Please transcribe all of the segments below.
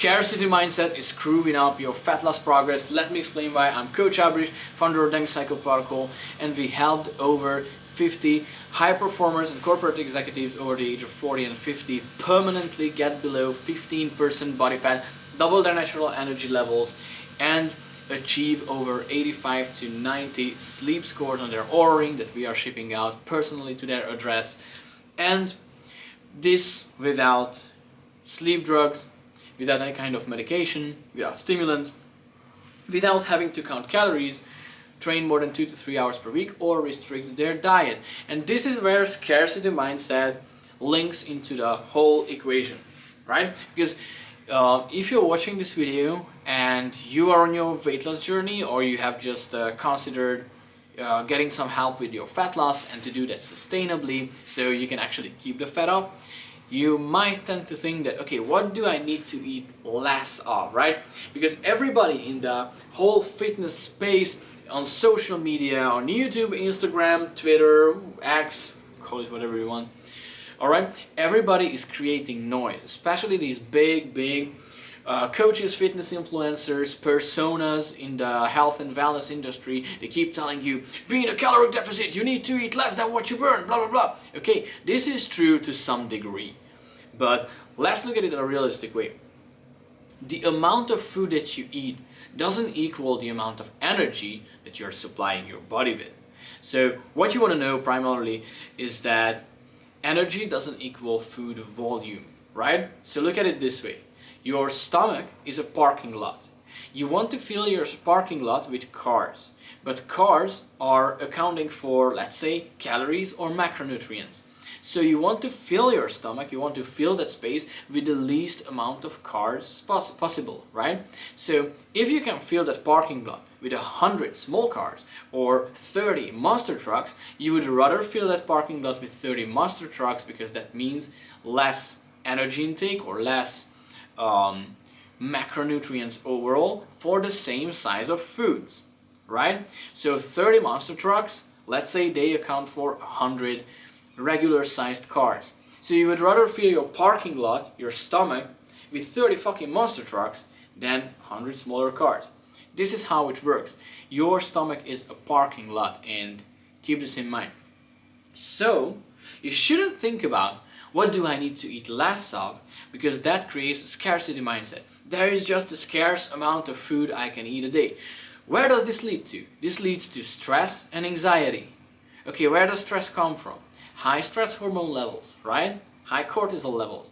Scarcity mindset is screwing up your fat loss progress. Let me explain why. I'm Coach Ábris, founder of Demi Cycle Protocol, and we helped over 50 high performers and corporate executives over the age of 40 and 50 permanently get below 15% body fat, double their natural energy levels, and achieve over 85 to 90 sleep scores on their Oura Ring that we are shipping out personally to their address. And this without sleep drugs, without any kind of medication, without stimulants, without having to count calories, train more than 2 to 3 hours per week, or restrict their diet. And this is where scarcity mindset links into the whole equation, right? Because if you're watching this video and you are on your weight loss journey, or you have just considered getting some help with your fat loss and to do that sustainably so you can actually keep the fat off, you might tend to think that, okay, what do I need to eat less of, right? Because everybody in the whole fitness space, on social media, on YouTube, Instagram, Twitter, X, call it whatever you want, alright? Everybody is creating noise, especially these big coaches, fitness influencers, personas in the health and wellness industry. They keep telling you, be in a caloric deficit, you need to eat less than what you burn, blah blah blah. Okay, this is true to some degree, but let's look at it in a realistic way. The amount of food that you eat doesn't equal the amount of energy that you're supplying your body with. So what you want to know primarily is that energy doesn't equal food volume, right? So look at it this way. Your stomach is a parking lot. You want to fill your parking lot with cars, but cars are accounting for, let's say, calories or macronutrients. So you want to fill your stomach, you want to fill that space with the least amount of cars possible, right? So if you can fill that parking lot with 100 small cars or 30 monster trucks, you would rather fill that parking lot with 30 monster trucks, because that means less energy intake or less macronutrients overall for the same size of foods, right? So 30 monster trucks, let's say they account for 100 regular sized cars. So you would rather fill your parking lot, your stomach, with 30 fucking monster trucks than 100 smaller cars. This is how it works. Your stomach is a parking lot, and keep this in mind. So you shouldn't think about what do I need to eat less of, because that creates a scarcity mindset. There is just a scarce amount of food I can eat a day. Where does this lead to? This leads to stress and anxiety. Okay, where does stress come from? High stress hormone levels, right? High cortisol levels.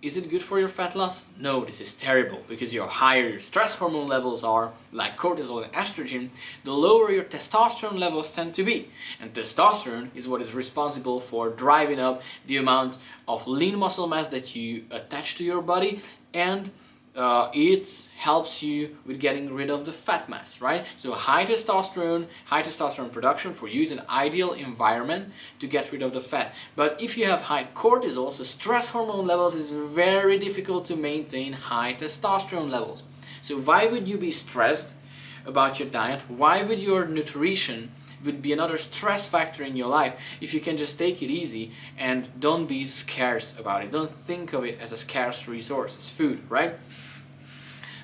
Is it good for your fat loss? No, this is terrible, because your higher your stress hormone levels are, like cortisol and estrogen, the lower your testosterone levels tend to be. And testosterone is what is responsible for driving up the amount of lean muscle mass that you attach to your body, and it helps you with getting rid of the fat mass, right? So high testosterone production for you is an ideal environment to get rid of the fat. But if you have high cortisol, so stress hormone levels, it's very difficult to maintain high testosterone levels. So why would you be stressed about your diet? Why would your nutrition would be another stress factor in your life if you can just take it easy and don't be scarce about it? Don't think of it as a scarce resource, as food, right?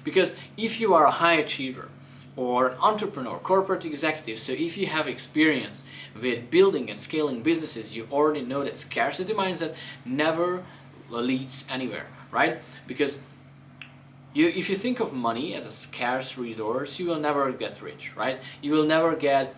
Because if you are a high achiever or an entrepreneur, corporate executive, so if you have experience with building and scaling businesses, you already know that scarcity mindset never leads anywhere, right? Because if you think of money as a scarce resource, you will never get rich, right? You will never get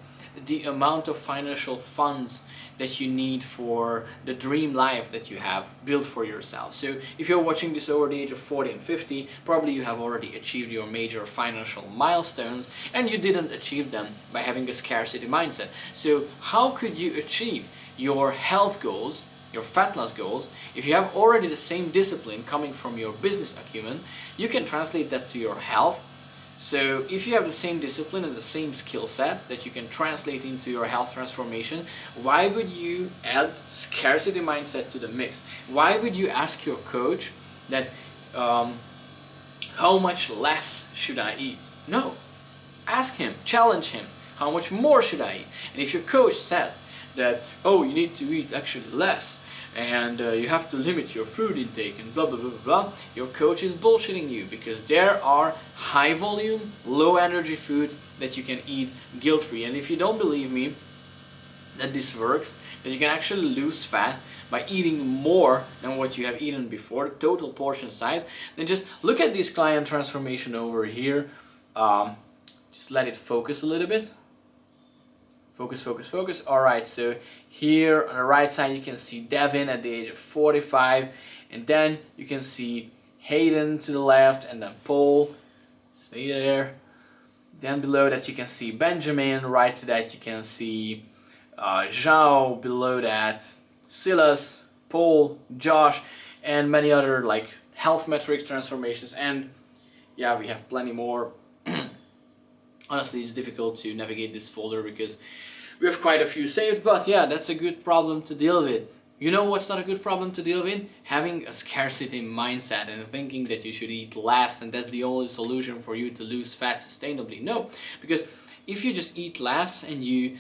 the amount of financial funds that you need for the dream life that you have built for yourself. So if you're watching this over the age of 40 and 50, probably you have already achieved your major financial milestones, and you didn't achieve them by having a scarcity mindset. So how could you achieve your health goals, your fat loss goals, if you have already the same discipline coming from your business acumen? You can translate that to your health. So if you have the same discipline and the same skill set that you can translate into your health transformation, why would you add scarcity mindset to the mix? Why would you ask your coach that how much less should I eat? No. Ask him, challenge him. How much more should I eat? And if your coach says that, oh, you need to eat actually less, and you have to limit your food intake and blah blah blah blah blah, your coach is bullshitting you, because there are high volume, low energy foods that you can eat guilt free. And if you don't believe me that this works, that you can actually lose fat by eating more than what you have eaten before, the total portion size, then just look at this client transformation over here. Just let it focus a little bit. Focus, focus, focus. Alright, so here on the right side you can see Devin at the age of 45, and then you can see Hayden to the left, and then Paul, stay there. Then below that you can see Benjamin, right to that you can see Zhao, below that Silas, Paul, Josh, and many other like health metrics transformations. And yeah, we have plenty more. Honestly, it's difficult to navigate this folder because we have quite a few saved, but yeah, that's a good problem to deal with. You know what's not a good problem to deal with? Having a scarcity mindset and thinking that you should eat less and that's the only solution for you to lose fat sustainably. No, because if you just eat less and you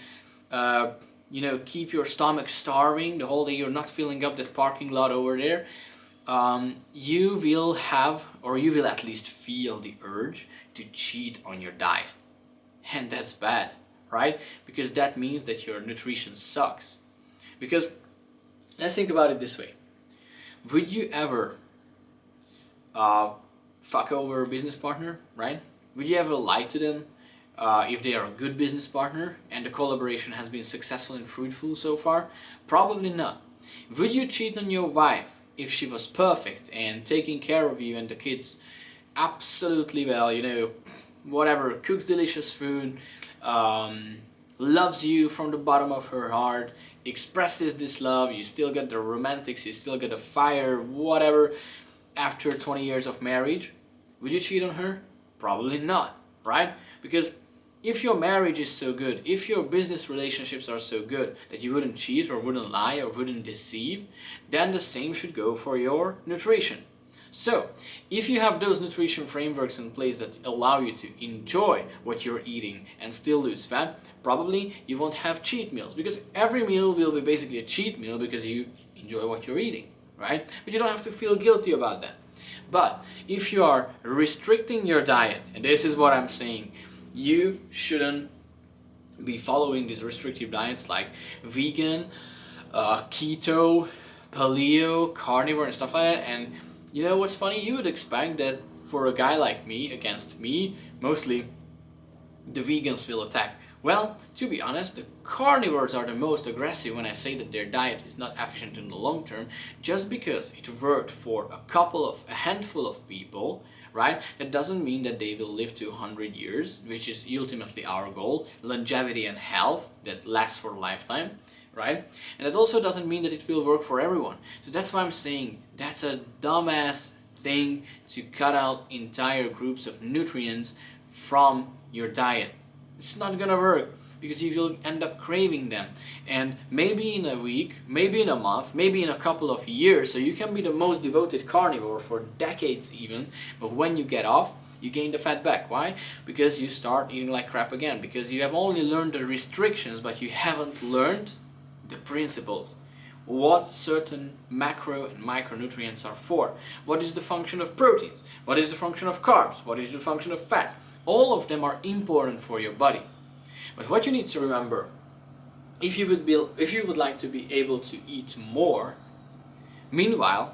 keep your stomach starving the whole day, you're not filling up that parking lot over there, you will have, or you will at least feel the urge to cheat on your diet. And that's bad, right? Because that means that your nutrition sucks. Because let's think about it this way. Would you ever fuck over a business partner, right? Would you ever lie to them if they are a good business partner and the collaboration has been successful and fruitful so far? Probably not. Would you cheat on your wife if she was perfect and taking care of you and the kids absolutely well, whatever, cooks delicious food, loves you from the bottom of her heart, expresses this love, you still get the romantics, you still get the fire, whatever, after 20 years of marriage? Would you cheat on her? Probably not, right? Because if your marriage is so good, if your business relationships are so good that you wouldn't cheat or wouldn't lie or wouldn't deceive, then the same should go for your nutrition. So, if you have those nutrition frameworks in place that allow you to enjoy what you're eating and still lose fat, probably you won't have cheat meals, because every meal will be basically a cheat meal because you enjoy what you're eating, right? But you don't have to feel guilty about that. But if you are restricting your diet, and this is what I'm saying, you shouldn't be following these restrictive diets like vegan, keto, paleo, carnivore and stuff like that. And you know what's funny? You would expect that for a guy like me, against me, mostly the vegans will attack. Well, to be honest, the carnivores are the most aggressive when I say that their diet is not efficient in the long term, just because it worked for a handful of people, right? That doesn't mean that they will live to 100 years, which is ultimately our goal, longevity and health that lasts for a lifetime, right? And that also doesn't mean that it will work for everyone. So that's why I'm saying that's a dumbass thing to cut out entire groups of nutrients from your diet. It's not gonna work, because you will end up craving them. And maybe in a week, maybe in a month, maybe in a couple of years, so you can be the most devoted carnivore for decades even, but when you get off, you gain the fat back. Why? Because you start eating like crap again, because you have only learned the restrictions, but you haven't learned the principles. What certain macro and micronutrients are for. What is the function of proteins? What is the function of carbs? What is the function of fat? All of them are important for your body. But what you need to remember, if you would like to be able to eat more, meanwhile,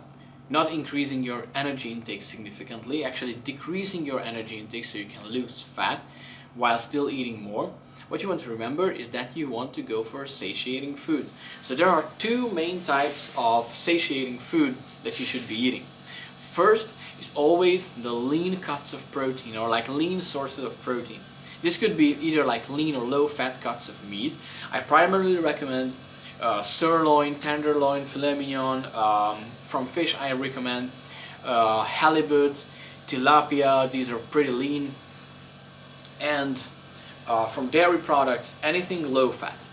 not increasing your energy intake significantly, actually decreasing your energy intake so you can lose fat while still eating more, what you want to remember is that you want to go for satiating foods. So there are two main types of satiating food that you should be eating. First is always the lean cuts of protein, or like lean sources of protein. This could be either like lean or low fat cuts of meat. I primarily recommend sirloin, tenderloin, filet mignon. From fish I recommend halibut, tilapia, these are pretty lean. And from dairy products, anything low fat.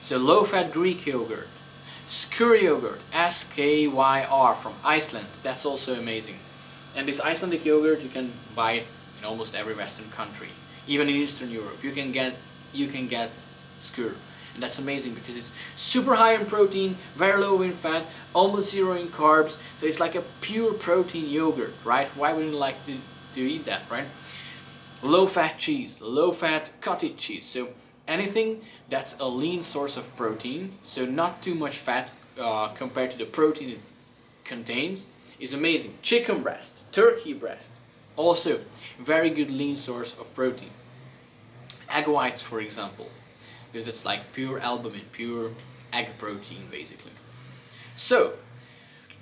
So low fat Greek yogurt, skyr yogurt, SKYR from Iceland, that's also amazing. And this Icelandic yogurt you can buy it in almost every Western country. Even in Eastern Europe, you can get skyr. And that's amazing because it's super high in protein, very low in fat, almost zero in carbs. So it's like a pure protein yogurt, right? Why wouldn't you like to eat that, right? Low fat cheese, low fat cottage cheese. So anything that's a lean source of protein, so not too much fat compared to the protein it contains, is amazing. Chicken breast, turkey breast, also very good lean source of protein. Egg whites, for example, because it's like pure albumin, pure egg protein basically. So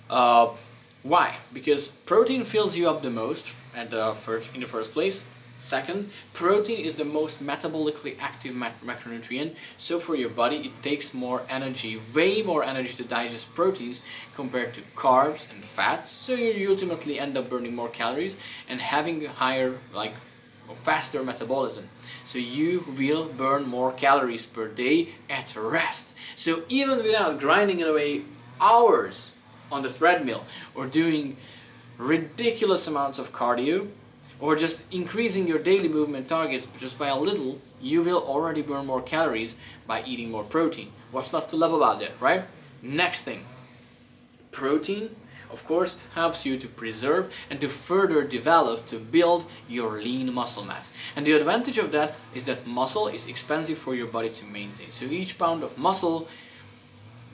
why? Because protein fills you up the most in the first place. Second, protein is the most metabolically active macronutrient, so for your body it takes more energy, way more energy to digest proteins compared to carbs and fats, so you ultimately end up burning more calories and having a higher, like faster metabolism. So you will burn more calories per day at rest. So even without grinding away hours on the treadmill or doing ridiculous amounts of cardio, or just increasing your daily movement targets just by a little, you will already burn more calories by eating more protein. What's not to love about that, right? Next thing, protein, of course, helps you to preserve and to further develop, to build your lean muscle mass. And the advantage of that is that muscle is expensive for your body to maintain. So each pound of muscle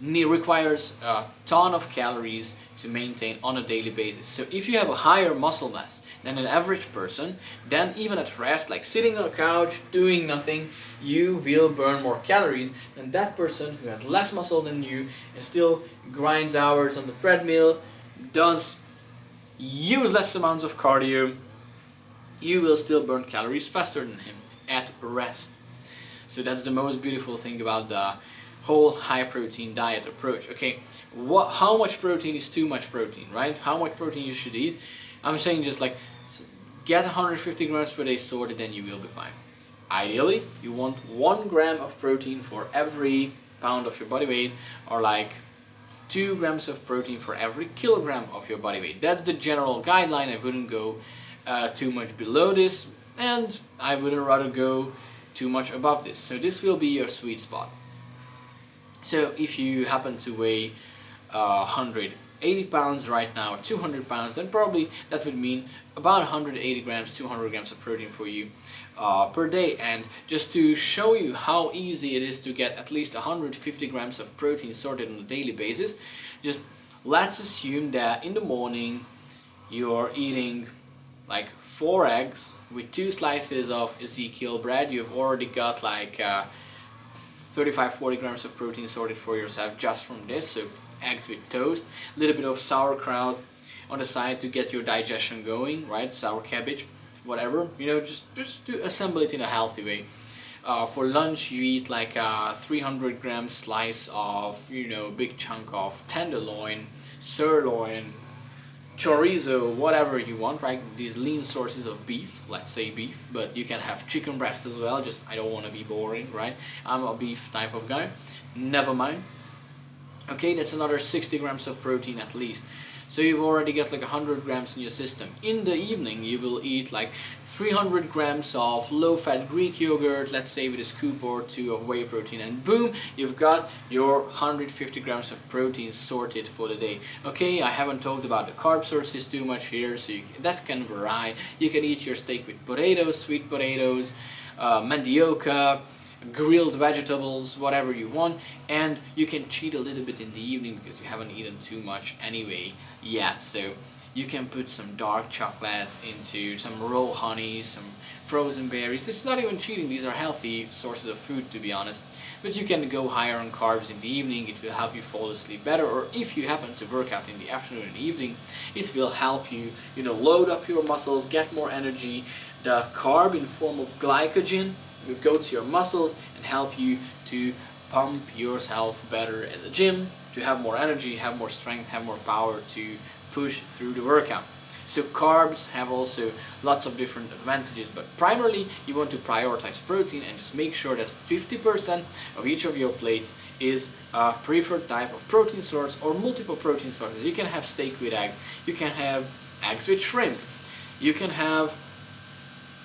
requires a ton of calories to maintain on a daily basis. So if you have a higher muscle mass than an average person, then even at rest, like sitting on a couch doing nothing, you will burn more calories than that person who has less muscle than you and still grinds hours on the treadmill, does useless amounts of cardio. You will still burn calories faster than him at rest. So that's the most beautiful thing about the whole high protein diet approach. Okay, how much protein is too much protein, right? How much protein you should eat? I'm saying just like get 150 grams per day sorted, then you will be fine. Ideally, you want 1 gram of protein for every pound of your body weight, or like 2 grams of protein for every kilogram of your body weight. That's the general guideline. I wouldn't go too much below this, and I wouldn't rather go too much above this. So this will be your sweet spot. So if you happen to weigh 180 pounds right now, or 200 pounds, then probably that would mean about 180 grams, 200 grams of protein for you per day. And just to show you how easy it is to get at least 150 grams of protein sorted on a daily basis, just let's assume that in the morning you're eating like 4 eggs with 2 slices of Ezekiel bread. You've already got like 35-40 grams of protein sorted for yourself just from this. So eggs with toast, a little bit of sauerkraut on the side to get your digestion going, right? Sour cabbage, whatever, you know, just to assemble it in a healthy way. For lunch you eat like a 300 gram slice of, you know, big chunk of tenderloin, sirloin, chorizo, whatever you want, right? These lean sources of beef, let's say beef, but you can have chicken breast as well. Just I don't want to be boring, right? I'm a beef type of guy, never mind. Okay, that's another 60 grams of protein at least. So you've already got like 100 grams in your system. In the evening you will eat like 300 grams of low-fat Greek yogurt, let's say with a scoop or 2 of whey protein, and boom, you've got your 150 grams of protein sorted for the day. Okay, I haven't talked about the carb sources too much here, so that can vary. You can eat your steak with potatoes, sweet potatoes, mandioca, grilled vegetables, whatever you want, and you can cheat a little bit in the evening because you haven't eaten too much anyway yet. So you can put some dark chocolate into some raw honey, some frozen berries. It's not even cheating, these are healthy sources of food, to be honest. But you can go higher on carbs in the evening. It will help you fall asleep better, or if you happen to work out in the afternoon and evening, it will help you, you know, load up your muscles, get more energy. The carb in form of glycogen will go to your muscles and help you to pump yourself better at the gym, to have more energy, have more strength, have more power to push through the workout. So carbs have also lots of different advantages, but primarily you want to prioritize protein and just make sure that 50% of each of your plates is a preferred type of protein source or multiple protein sources. You can have steak with eggs, you can have eggs with shrimp, you can have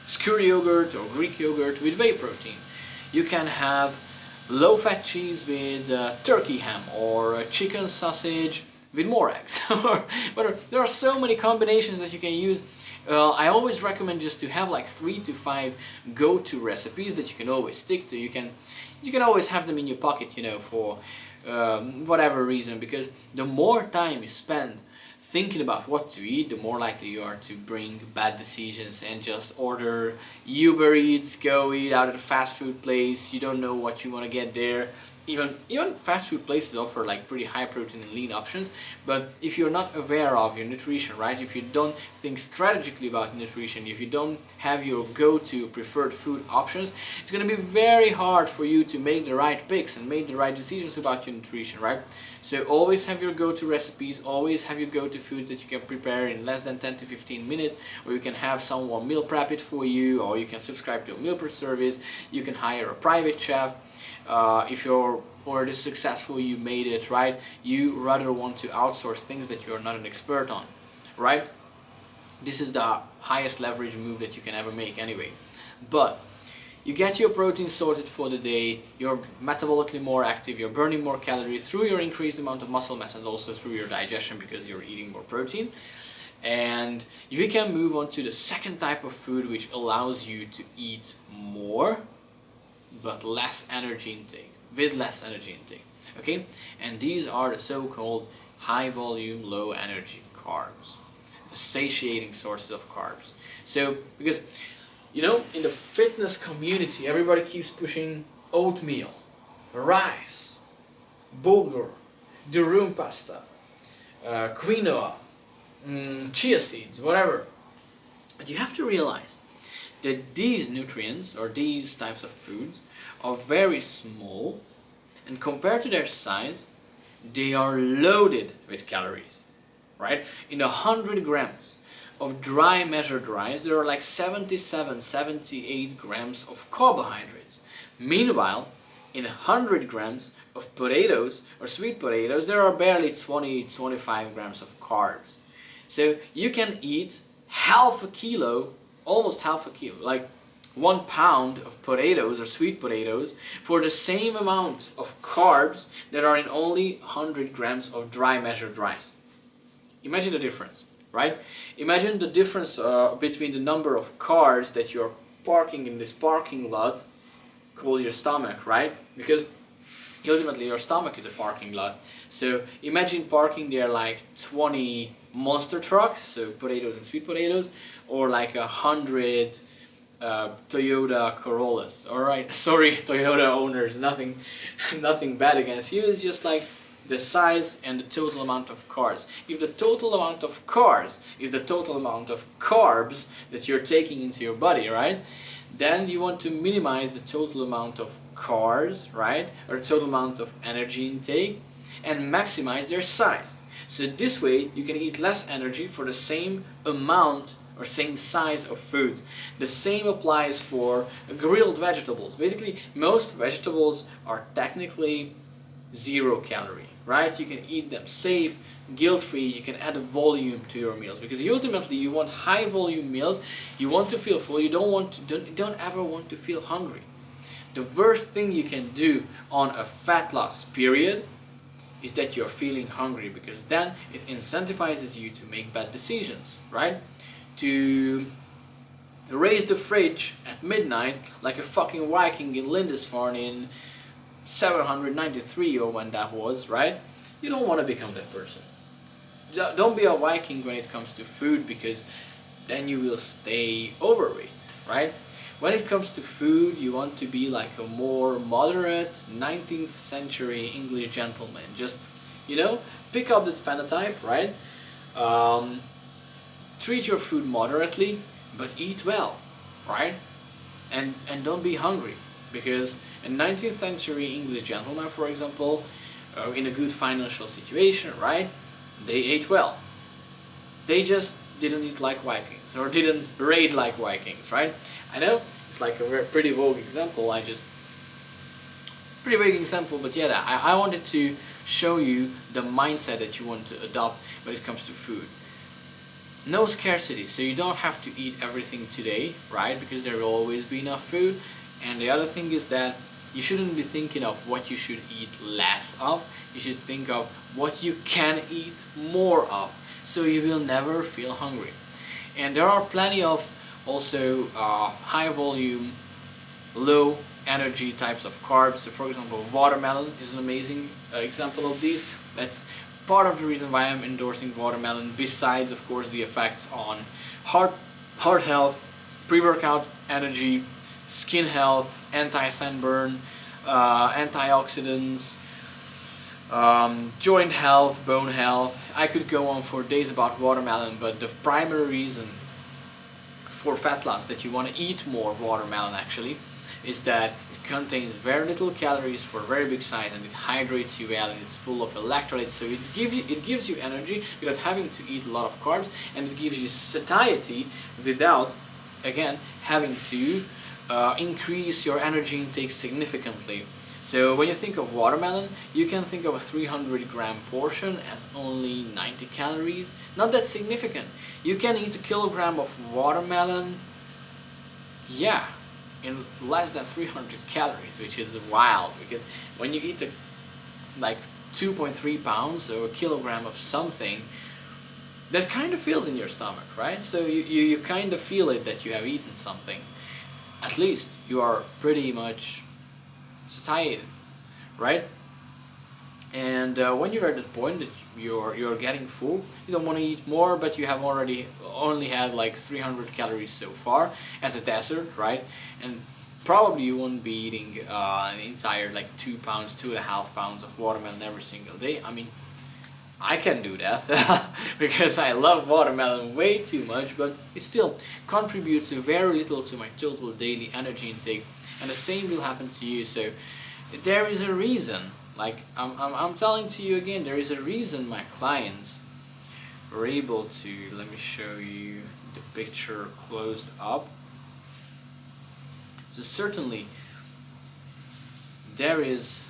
skyr yogurt or Greek yogurt with whey protein, you can have low-fat cheese with turkey ham, or chicken sausage with more eggs. But there are so many combinations that you can use. I always recommend just to have like 3 to 5 go-to recipes that you can always stick to. You can always have them in your pocket, you know, for whatever reason, because the more time you spend thinking about what to eat, the more likely you are to bring bad decisions and just order Uber Eats, go eat out at a fast food place. You don't know what you want to get there. Even fast food places offer like pretty high protein and lean options, but if you're not aware of your nutrition, right? If you don't think strategically about nutrition, if you don't have your go-to preferred food options, it's going to be very hard for you to make the right picks and make the right decisions about your nutrition, right? So always have your go-to recipes, always have your go-to foods that you can prepare in less than 10 to 15 minutes, or you can have someone meal prep it for you, or you can subscribe to a meal prep service, you can hire a private chef. If you're already successful, you made it, right? You rather want to outsource things that you're not an expert on, right? This is the highest leverage move that you can ever make anyway. But you get your protein sorted for the day, you're metabolically more active, you're burning more calories through your increased amount of muscle mass and also through your digestion because you're eating more protein. And if you can move on to the second type of food, which allows you to eat more but less energy intake, with less energy intake, okay? And these are the so-called high volume, low energy carbs, the satiating sources of carbs. So, because, you know, in the fitness community, everybody keeps pushing oatmeal, rice, bulgur, durum pasta, quinoa, chia seeds, whatever. But you have to realize that these nutrients, or these types of foods, are very small, and compared to their size, they are loaded with calories, right? In 100 grams of dry measured rice, there are like 77, 78 grams of carbohydrates. Meanwhile, in 100 grams of potatoes, or sweet potatoes, there are barely 20, 25 grams of carbs. So you can eat half a kilo, almost half a kilo, like 1 pound of potatoes or sweet potatoes for the same amount of carbs that are in only 100 grams of dry measured rice. Imagine the difference, right? Imagine the difference between the number of cars that you're parking in this parking lot called your stomach, right? Because ultimately your stomach is a parking lot. So imagine parking there like 20 monster trucks, so potatoes and sweet potatoes, or like 100 Toyota Corollas. Alright, sorry Toyota owners, nothing bad against you, it's just like the size and the total amount of cars. If the total amount of cars is the total amount of carbs that you're taking into your body, right, then you want to minimize the total amount of carbs, right, or the total amount of energy intake, and maximize their size. So this way you can eat less energy for the same amount or same size of foods. The same applies for grilled vegetables. Basically, most vegetables are technically 0 calorie, right? You can eat them safe, guilt-free, you can add volume to your meals, because ultimately you want high volume meals, you want to feel full, you don't ever want to feel hungry. The worst thing you can do on a fat loss period is that you're feeling hungry, because then it incentivizes you to make bad decisions, right? To raise the fridge at midnight like a fucking Viking in Lindisfarne in 793 or when that was, right? You don't want to become that person. Don't be a Viking when it comes to food, because then you will stay overweight, right? When it comes to food, you want to be like a more moderate 19th century English gentleman. Just, you know, pick up that phenotype, right? Treat your food moderately, but eat well, right? And don't be hungry, because a 19th century English gentleman, for example, in a good financial situation, right? They ate well. They just didn't eat like Vikings, or didn't raid like Vikings, right? I know it's like a very pretty vague example. Pretty vague example, but yeah, I wanted to show you the mindset that you want to adopt when it comes to food. No scarcity, so you don't have to eat everything today, right? Because there will always be enough food. And the other thing is that you shouldn't be thinking of what you should eat less of. You should think of what you can eat more of, so you will never feel hungry. And there are plenty of also high volume, low energy types of carbs. So for example, watermelon is an amazing example of these. That's part of the reason why I'm endorsing watermelon, besides of course the effects on heart health, pre-workout energy, skin health, anti-sunburn, antioxidants, joint health, bone health. I could go on for days about watermelon, but the primary reason for fat loss that you want to eat more watermelon actually is that it contains very little calories for a very big size, and it hydrates you well, and it's full of electrolytes, so it gives you energy without having to eat a lot of carbs, and it gives you satiety without, again, having to increase your energy intake significantly. So when you think of watermelon, you can think of a 300-gram portion as only 90 calories. Not that significant. You can eat a kilogram of watermelon, yeah, in less than 300 calories, which is wild, because when you eat like 2.3 pounds or a kilogram of something, that kind of feels in your stomach, right? So you kind of feel it that you have eaten something. At least you are pretty much satiated, right? And when you're at the point that you're getting full, you don't want to eat more, but you have already only had like 300 calories so far as a dessert, right? And probably you won't be eating an entire like 2 pounds, 2.5 pounds of watermelon every single day. I mean, I can do that because I love watermelon way too much, but it still contributes very little to my total daily energy intake, and the same will happen to you. So there is a reason, like I'm telling to you again, there is a reason my clients were able to, let me show you the picture closed up. So certainly there's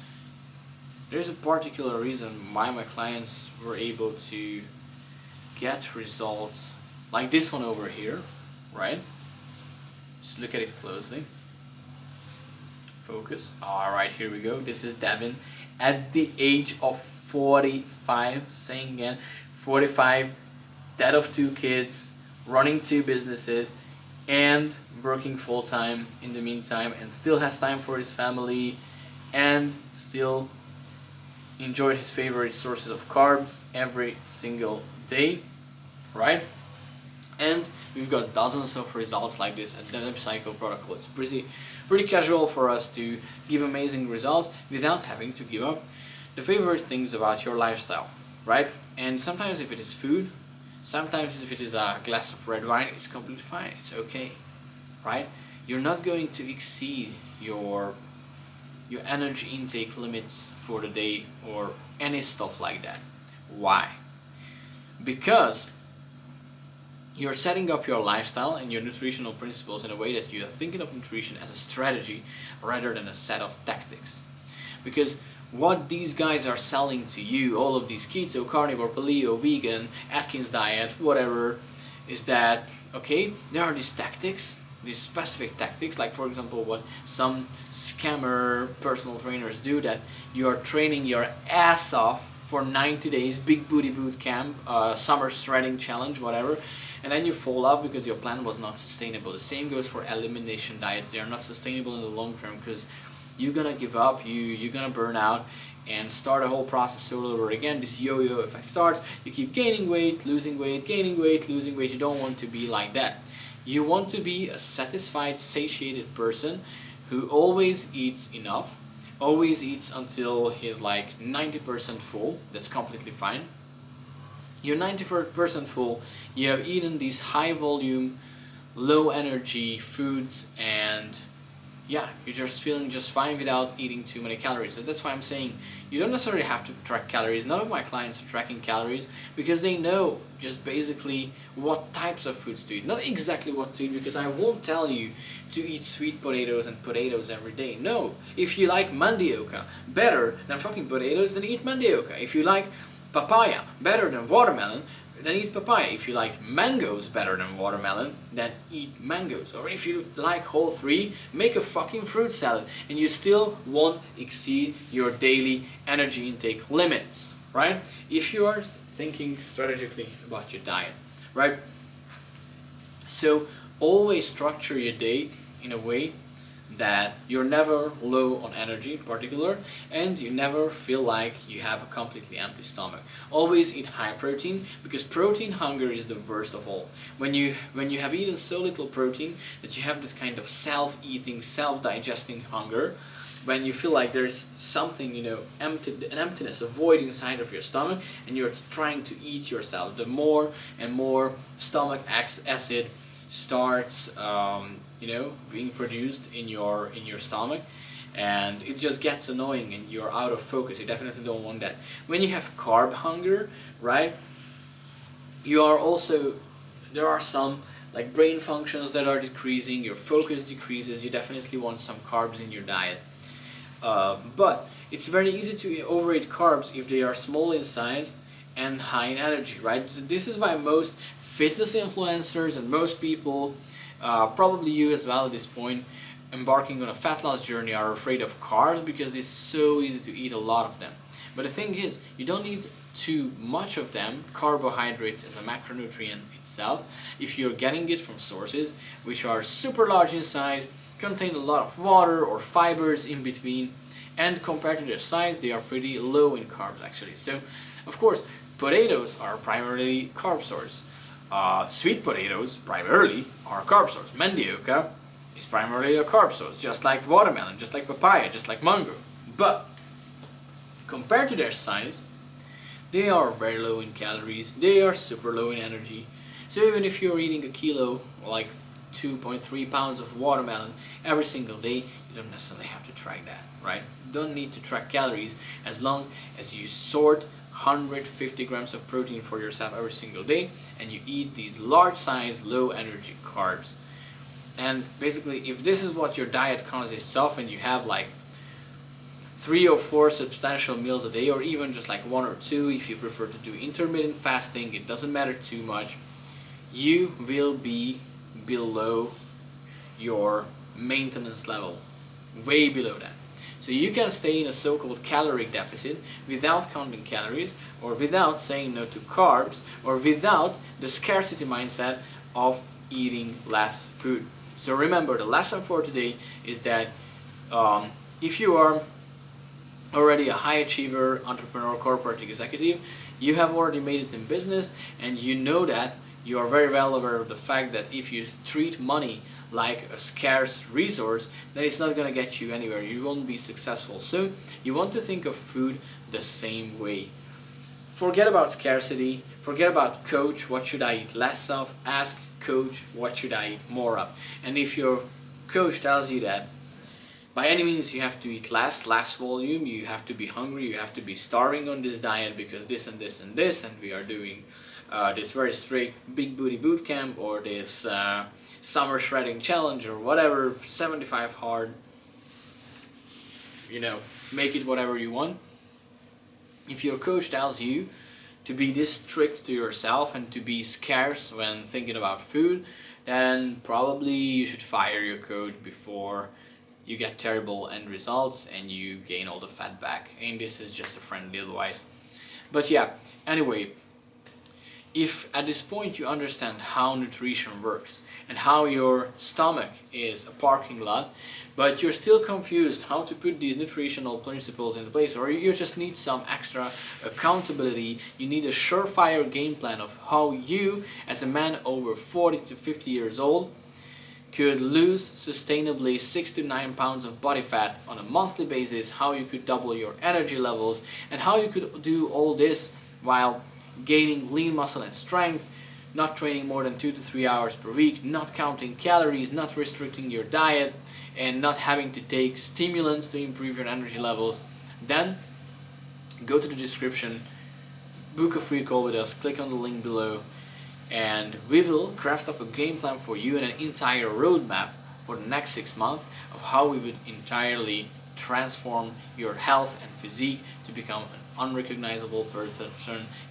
a particular reason why my clients were able to get results like this one over here, right? Just look at it closely. Focus. Alright, here we go. This is Devin at the age of 45, saying again, 45, dad of 2 kids, running 2 businesses, and working full-time in the meantime, and still has time for his family, and still enjoyed his favorite sources of carbs every single day, right? And we've got dozens of results like this at Demi Cycle Protocol. It's pretty casual for us to give amazing results without having to give up the favorite things about your lifestyle, right? And sometimes if it is food, sometimes if it is a glass of red wine, it's completely fine, it's okay, right? You're not going to exceed your energy intake limits for the day or any stuff like that. Why? Because you're setting up your lifestyle and your nutritional principles in a way that you are thinking of nutrition as a strategy rather than a set of tactics. Because what these guys are selling to you, all of these keto, carnivore, paleo, vegan, Atkins diet, whatever, is that, okay, there are these tactics, these specific tactics, like for example what some scammer personal trainers do, that you are training your ass off for 90 days, big booty boot camp, summer shredding challenge, whatever, and then you fall off because your plan was not sustainable. The same goes for elimination diets. They are not sustainable in the long term because you're gonna give up, you're gonna burn out and start a whole process all over again. This yo-yo effect starts, you keep gaining weight, losing weight, gaining weight, losing weight. You don't want to be like that. You want to be a satisfied, satiated person who always eats enough, always eats until he's like 90% full. That's completely fine. You're 90% full, you have eaten these high volume, low energy foods, and yeah, you're just feeling just fine without eating too many calories. So that's why I'm saying you don't necessarily have to track calories. None of my clients are tracking calories because they know just basically what types of foods to eat. Not exactly what to eat, because I won't tell you to eat sweet potatoes and potatoes every day. No, if you like mandioca better than fucking potatoes, then eat mandioca. If you like papaya better than watermelon, then eat papaya. If you like mangoes better than watermelon, then eat mangoes. Or if you like whole three, make a fucking fruit salad, and you still won't exceed your daily energy intake limits, right? If you are thinking strategically about your diet, right? So always structure your day in a way that you're never low on energy in particular, and you never feel like you have a completely empty stomach. Always eat high protein, because protein hunger is the worst of all. When you have eaten so little protein that you have this kind of self-eating, self-digesting hunger, when you feel like there's something, empty, an emptiness, a void inside of your stomach, and you're trying to eat yourself, the more and more stomach acid starts being produced in your stomach, and it just gets annoying and you're out of focus. You definitely don't want that. When you have carb hunger, right, there are some like brain functions that are decreasing, your focus decreases, you definitely want some carbs in your diet. But it's very easy to overeat carbs if they are small in size and high in energy, right? So this is why most fitness influencers and most people, probably you as well at this point, embarking on a fat loss journey, are afraid of carbs because it's so easy to eat a lot of them. But the thing is, you don't need too much of them, carbohydrates as a macronutrient itself, if you're getting it from sources which are super large in size, contain a lot of water or fibers in between, and compared to their size, they are pretty low in carbs actually. So, of course, potatoes are primarily carb source. Sweet potatoes primarily are a carb source. Mandioca is primarily a carb source, just like watermelon, just like papaya, just like mango. But compared to their size, they are very low in calories, they are super low in energy. So even if you're eating a kilo, like 2.3 pounds of watermelon every single day, you don't necessarily have to track that, right? You don't need to track calories as long as you sort 150 grams of protein for yourself every single day, and you eat these large size, low energy carbs. And basically, if this is what your diet consists of, and you have like 3 or 4 substantial meals a day, or even just like 1 or 2 if you prefer to do intermittent fasting, it doesn't matter too much, you will be below your maintenance level, way below that. So you can stay in a so-called caloric deficit without counting calories, or without saying no to carbs, or without the scarcity mindset of eating less food. So remember, the lesson for today is that if you are already a high achiever, entrepreneur, corporate executive, you have already made it in business, and you know that you are very well aware of the fact that if you treat money like a scarce resource, then it's not going to get you anywhere. You won't be successful. So you want to think of food the same way. Forget about scarcity. Forget about coach, what should I eat less of? Ask coach, what should I eat more of? And if your coach tells you that by any means you have to eat less volume, you have to be hungry, you have to be starving on this diet because this and this and this, and we are doing this very strict big booty boot camp, or this summer shredding challenge, or whatever, 75 hard, make it whatever you want. If your coach tells you to be this strict to yourself and to be scarce when thinking about food, then probably you should fire your coach before you get terrible end results and you gain all the fat back. And this is just a friendly advice. But yeah, anyway, if at this point you understand how nutrition works and how your stomach is a parking lot, but you're still confused how to put these nutritional principles into place, or you just need some extra accountability, you need a surefire game plan of how you, as a man over 40 to 50 years old, could lose sustainably 6 to 9 pounds of body fat on a monthly basis, how you could double your energy levels, and how you could do all this while gaining lean muscle and strength, not training more than 2 to 3 hours per week, not counting calories, not restricting your diet, and not having to take stimulants to improve your energy levels, then go to the description, book a free call with us, click on the link below, and we will craft up a game plan for you and an entire roadmap for the next 6 months of how we would entirely transform your health and physique to become an unrecognizable person,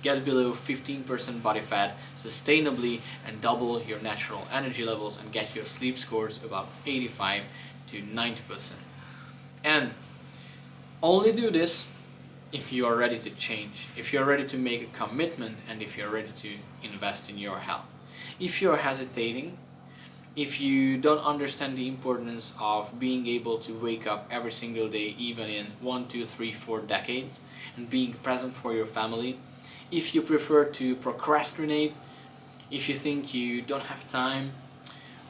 get below 15% body fat sustainably, and double your natural energy levels and get your sleep scores above 85 to 90%. And only do this if you are ready to change, if you're ready to make a commitment, and if you're ready to invest in your health. If you're hesitating, if you don't understand the importance of being able to wake up every single day, even in 1, 2, 3, 4 decades, and being present for your family, if you prefer to procrastinate, if you think you don't have time,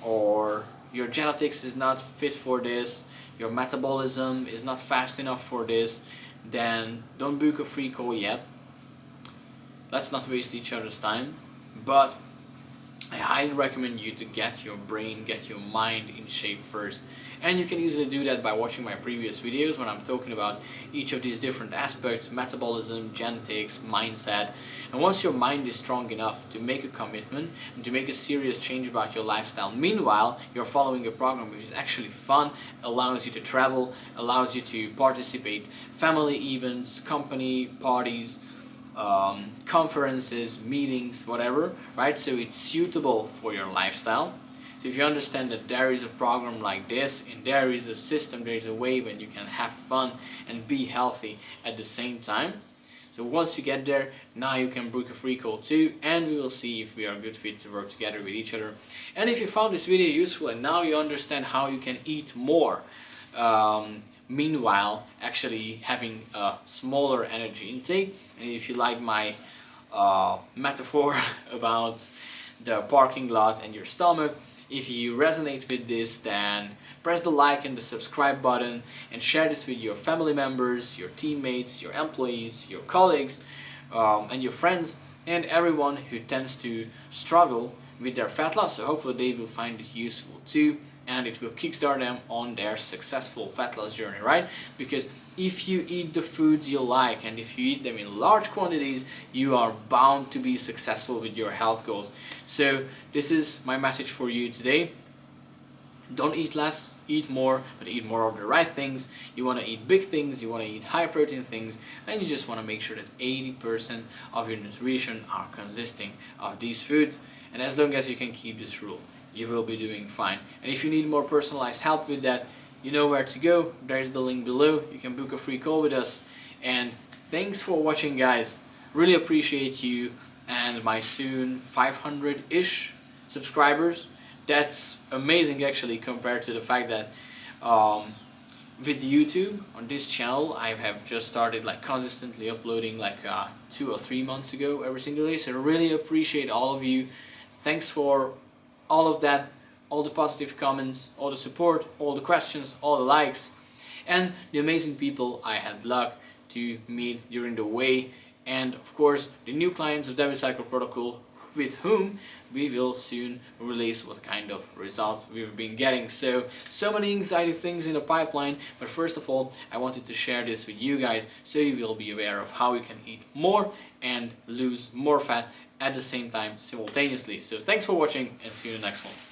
or your genetics is not fit for this, your metabolism is not fast enough for this, then don't book a free call yet. Let's not waste each other's time, but I highly recommend you to get your brain, get your mind in shape first. And you can easily do that by watching my previous videos when I'm talking about each of these different aspects: metabolism, genetics, mindset. And once your mind is strong enough to make a commitment and to make a serious change about your lifestyle, meanwhile you're following a program which is actually fun, allows you to travel, allows you to participate family events, company parties, conferences, meetings, whatever, right? So it's suitable for your lifestyle. So if you understand that there is a program like this, and there is a system, there is a way when you can have fun and be healthy at the same time. So once you get there, now you can book a free call too, and we will see if we are a good fit to work together with each other. And if you found this video useful and now you understand how you can eat more, meanwhile actually having a smaller energy intake, and if you like my metaphor about the parking lot and your stomach, if you resonate with this, then press the like and the subscribe button and share this with your family members, your teammates, your employees, your colleagues, and your friends, and everyone who tends to struggle with their fat loss. So hopefully they will find it useful too, and it will kickstart them on their successful fat loss journey, right? Because if you eat the foods you like, and if you eat them in large quantities, you are bound to be successful with your health goals. So this is my message for you today. Don't eat less, eat more, but eat more of the right things. You want to eat big things, you want to eat high protein things, and you just want to make sure that 80% of your nutrition are consisting of these foods. And as long as you can keep this rule, you will be doing fine. And if you need more personalized help with that, you know where to go. There's the link below. You can book a free call with us. And thanks for watching, guys. Really appreciate you and my soon 500-ish subscribers. That's amazing actually, compared to the fact that with YouTube on this channel I have just started like consistently uploading like 2 or 3 months ago every single day. So I really appreciate all of you. Thanks for all of that, all the positive comments, all the support, all the questions, all the likes, and the amazing people I had luck to meet during the way, and of course the new clients of Demi Cycle Protocol, with whom we will soon release what kind of results we've been getting. So many exciting things in the pipeline, but first of all I wanted to share this with you guys so you will be aware of how you can eat more and lose more fat at the same time simultaneously. So thanks for watching, and see you in the next one.